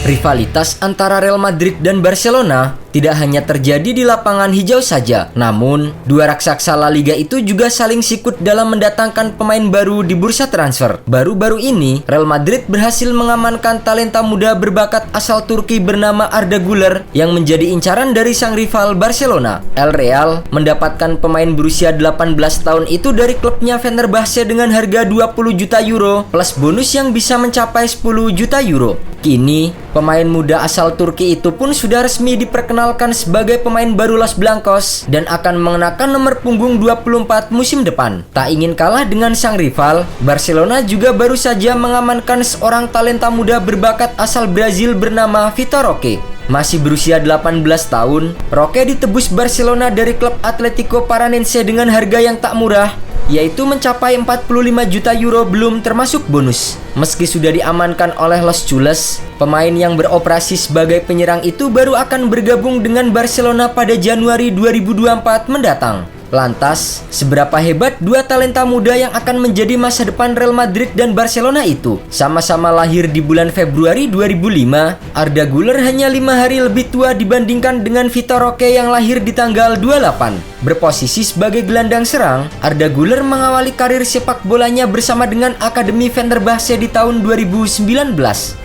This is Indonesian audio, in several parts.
Rivalitas antara Real Madrid dan Barcelona tidak hanya terjadi di lapangan hijau saja, namun dua raksasa La Liga itu juga saling sikut dalam mendatangkan pemain baru di bursa transfer. Baru-baru ini, Real Madrid berhasil mengamankan talenta muda berbakat asal Turki bernama Arda Güler yang menjadi incaran dari sang rival Barcelona. El Real mendapatkan pemain berusia 18 tahun itu dari klubnya Fenerbahce dengan harga 20 juta euro plus bonus yang bisa mencapai 10 juta euro. Kini, pemain muda asal Turki itu pun sudah resmi diperkenalkan sebagai pemain baru Los Blancos dan akan mengenakan nomor punggung 24 musim depan. Tak ingin kalah dengan sang rival, Barcelona juga baru saja mengamankan seorang talenta muda berbakat asal Brazil bernama Vitor Roque. Masih berusia 18 tahun, Roque ditebus Barcelona dari klub Atletico Paranense dengan harga yang tak murah, yaitu mencapai 45 juta euro belum termasuk bonus. Meski sudah diamankan oleh Los Chules, pemain yang beroperasi sebagai penyerang itu baru akan bergabung dengan Barcelona pada Januari 2024 mendatang. Lantas, seberapa hebat dua talenta muda yang akan menjadi masa depan Real Madrid dan Barcelona itu? Sama-sama lahir di bulan Februari 2005, Arda Güler hanya 5 hari lebih tua dibandingkan dengan Vitor Roque yang lahir di tanggal 28. Berposisi sebagai gelandang serang, Arda Güler mengawali karir sepak bolanya bersama dengan Akademi Fenerbahce di tahun 2019.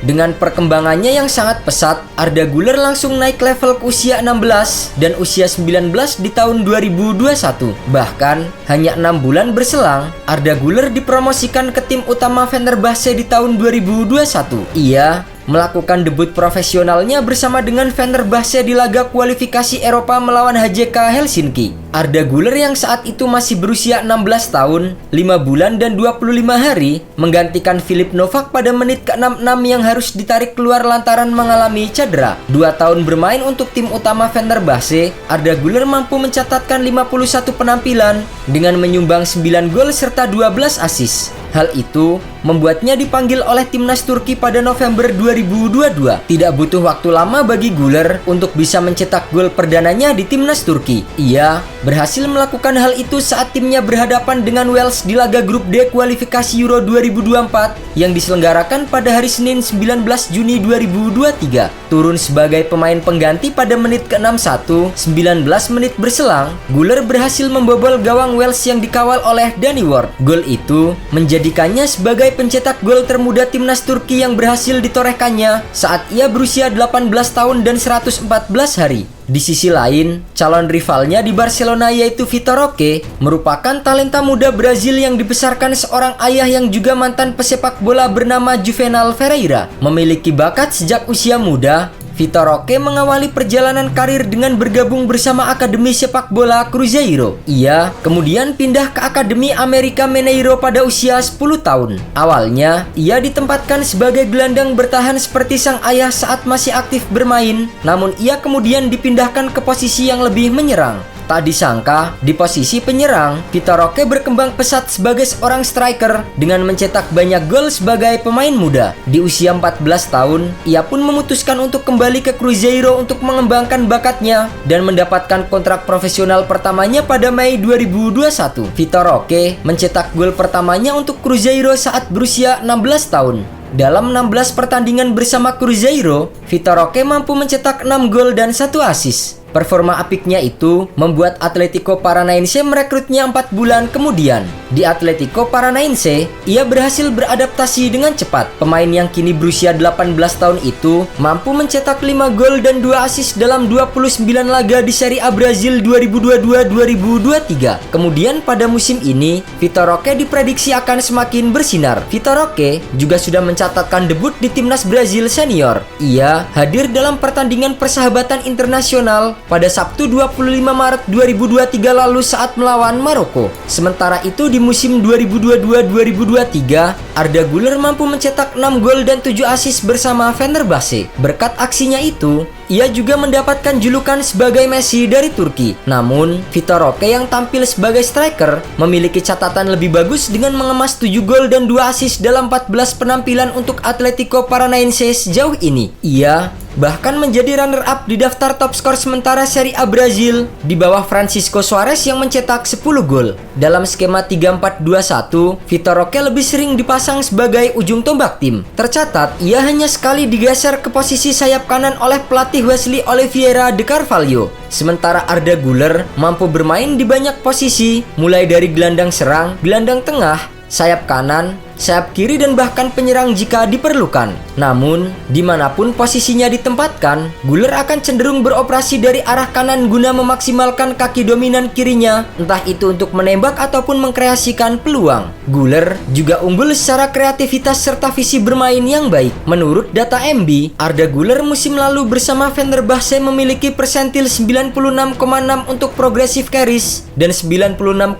Dengan perkembangannya yang sangat pesat, Arda Güler langsung naik level ke usia 16 dan usia 19 di tahun 2021. Bahkan, hanya 6 bulan berselang, Arda Güler dipromosikan ke tim utama Fenerbahce di tahun 2021. Ia melakukan debut profesionalnya bersama dengan Fenerbahce di laga kualifikasi Eropa melawan HJK Helsinki. Arda Güler yang saat itu masih berusia 16 tahun, 5 bulan dan 25 hari menggantikan Filip Novak pada menit ke-66 yang harus ditarik keluar lantaran mengalami cedera. 2 tahun bermain untuk tim utama Fenerbahce, Arda Güler mampu mencatatkan 51 penampilan dengan menyumbang 9 gol serta 12 assist. Hal itu membuatnya dipanggil oleh timnas Turki pada November 2022. Tidak butuh waktu lama bagi Güler untuk bisa mencetak gol perdananya di timnas Turki. Ia berhasil melakukan hal itu saat timnya berhadapan dengan Wales di laga grup D kualifikasi Euro 2024 yang diselenggarakan pada hari Senin 19 Juni 2023. Turun sebagai pemain pengganti pada menit ke-61, 19 menit berselang, Güler berhasil membobol gawang Wales yang dikawal oleh Danny Ward. Gol itu menjadikannya sebagai pencetak gol termuda timnas Turki yang berhasil ditorehkannya saat ia berusia 18 tahun dan 114 hari. Di sisi lain, calon rivalnya di Barcelona yaitu Vitor Roque merupakan talenta muda Brazil yang dibesarkan seorang ayah yang juga mantan pesepak bola bernama Juvenal Ferreira. Memiliki bakat sejak usia muda, Vitor Roque mengawali perjalanan karir dengan bergabung bersama Akademi Sepak Bola Cruzeiro. Ia kemudian pindah ke Akademi América Mineiro pada usia 10 tahun. Awalnya, ia ditempatkan sebagai gelandang bertahan seperti sang ayah saat masih aktif bermain, namun ia kemudian dipindahkan ke posisi yang lebih menyerang. Tak disangka, di posisi penyerang, Vitor Roque berkembang pesat sebagai seorang striker dengan mencetak banyak gol sebagai pemain muda. Di usia 14 tahun, ia pun memutuskan untuk kembali ke Cruzeiro untuk mengembangkan bakatnya dan mendapatkan kontrak profesional pertamanya pada Mei 2021. Vitor Roque mencetak gol pertamanya untuk Cruzeiro saat berusia 16 tahun. Dalam 16 pertandingan bersama Cruzeiro, Vitor Roque mampu mencetak 6 gol dan 1 assist. Performa apiknya itu membuat Atletico Paranaense merekrutnya 4 bulan kemudian. Di Atletico Paranaense, ia berhasil beradaptasi dengan cepat. Pemain yang kini berusia 18 tahun itu mampu mencetak 5 gol dan 2 assist dalam 29 laga di Serie A Brazil 2022-2023. Kemudian pada musim ini, Vitor Roque diprediksi akan semakin bersinar. Vitor Roque juga sudah mencatatkan debut di timnas Brazil senior. Ia hadir dalam pertandingan persahabatan internasional pada Sabtu 25 Maret 2023 lalu saat melawan Maroko. Sementara itu di musim 2022-2023, Arda Güler mampu mencetak 6 gol dan 7 assist bersama Fenerbahce. Berkat aksinya itu, Ia juga mendapatkan julukan sebagai Messi dari Turki. Namun, Vitor Roque yang tampil sebagai striker memiliki catatan lebih bagus dengan mengemas 7 gol dan 2 assist dalam 14 penampilan untuk Atletico Paranaense sejauh ini. Ia bahkan menjadi runner-up di daftar top skor sementara Serie A Brazil di bawah Francisco Suarez yang mencetak 10 gol. Dalam skema 3-4-2-1, Vitor Roque lebih sering dipasang sebagai ujung tombak tim. Tercatat, ia hanya sekali digeser ke posisi sayap kanan oleh pelatih Wesley Oliveira de Carvalho. Sementara Arda Güler mampu bermain di banyak posisi, mulai dari gelandang serang, gelandang tengah, sayap kanan, sayap kiri, dan bahkan penyerang jika diperlukan. Namun, dimanapun posisinya ditempatkan, Güler akan cenderung beroperasi dari arah kanan guna memaksimalkan kaki dominan kirinya, entah itu untuk menembak ataupun mengkreasikan peluang. Güler juga unggul secara kreativitas serta visi bermain yang baik. Menurut data MB, Arda Güler musim lalu bersama Fenerbahce memiliki persentil 96,6 untuk progressive carries dan 96,5%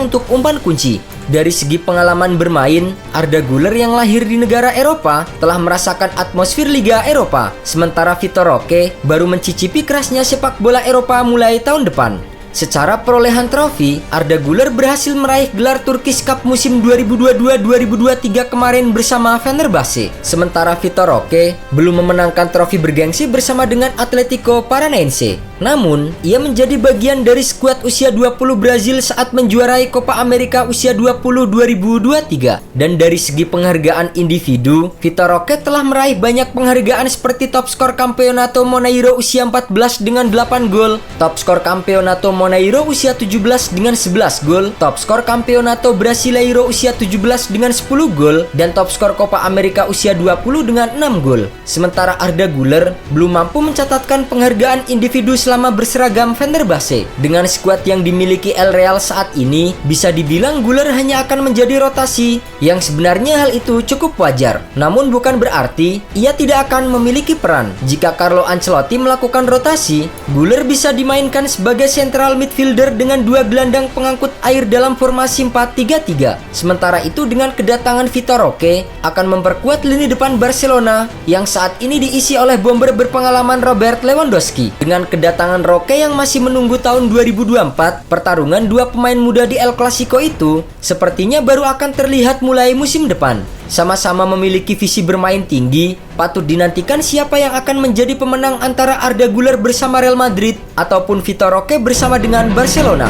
untuk umpan kunci. Dari segi pengalaman bermain, Arda Güler yang lahir di negara Eropa telah merasakan atmosfer Liga Eropa, sementara Vitor Roque baru mencicipi kerasnya sepak bola Eropa mulai tahun depan. Secara perolehan trofi, Arda Güler berhasil meraih gelar Turkish Cup musim 2022-2023 kemarin bersama Fenerbahce. Sementara Vitor Roque belum memenangkan trofi bergengsi bersama dengan Atletico Paranaense. Namun, ia menjadi bagian dari skuad usia 20 Brazil saat menjuarai Copa America usia 20 2023. Dan dari segi penghargaan individu, Vitor Roque telah meraih banyak penghargaan seperti top skor Campeonato Mineiro usia 14 dengan 8 gol, top skor Campeonato Mineiro usia 17 dengan 11 gol, top skor Campeonato Brasileiro usia 17 dengan 10 gol, dan top skor Copa America usia 20 dengan 6 gol. Sementara Arda Güler belum mampu mencatatkan penghargaan individu selama berseragam Fenerbahce. Dengan skuad yang dimiliki El Real saat ini, bisa dibilang Güler hanya akan menjadi rotasi, yang sebenarnya hal itu cukup wajar. Namun bukan berarti ia tidak akan memiliki peran. Jika Carlo Ancelotti melakukan rotasi, Güler bisa dimainkan sebagai central midfielder dengan 2 gelandang pengangkut air dalam formasi 4-3-3. Sementara itu, dengan kedatangan Vitor Roque akan memperkuat lini depan Barcelona yang saat ini diisi oleh bomber berpengalaman Robert Lewandowski. Dengan kedatangan Roque yang masih menunggu tahun 2024, pertarungan dua pemain muda di El Clasico itu sepertinya baru akan terlihat mulai musim depan. Sama-sama memiliki visi bermain tinggi, patut dinantikan siapa yang akan menjadi pemenang antara Arda Güler bersama Real Madrid ataupun Vitor Roque bersama dengan Barcelona.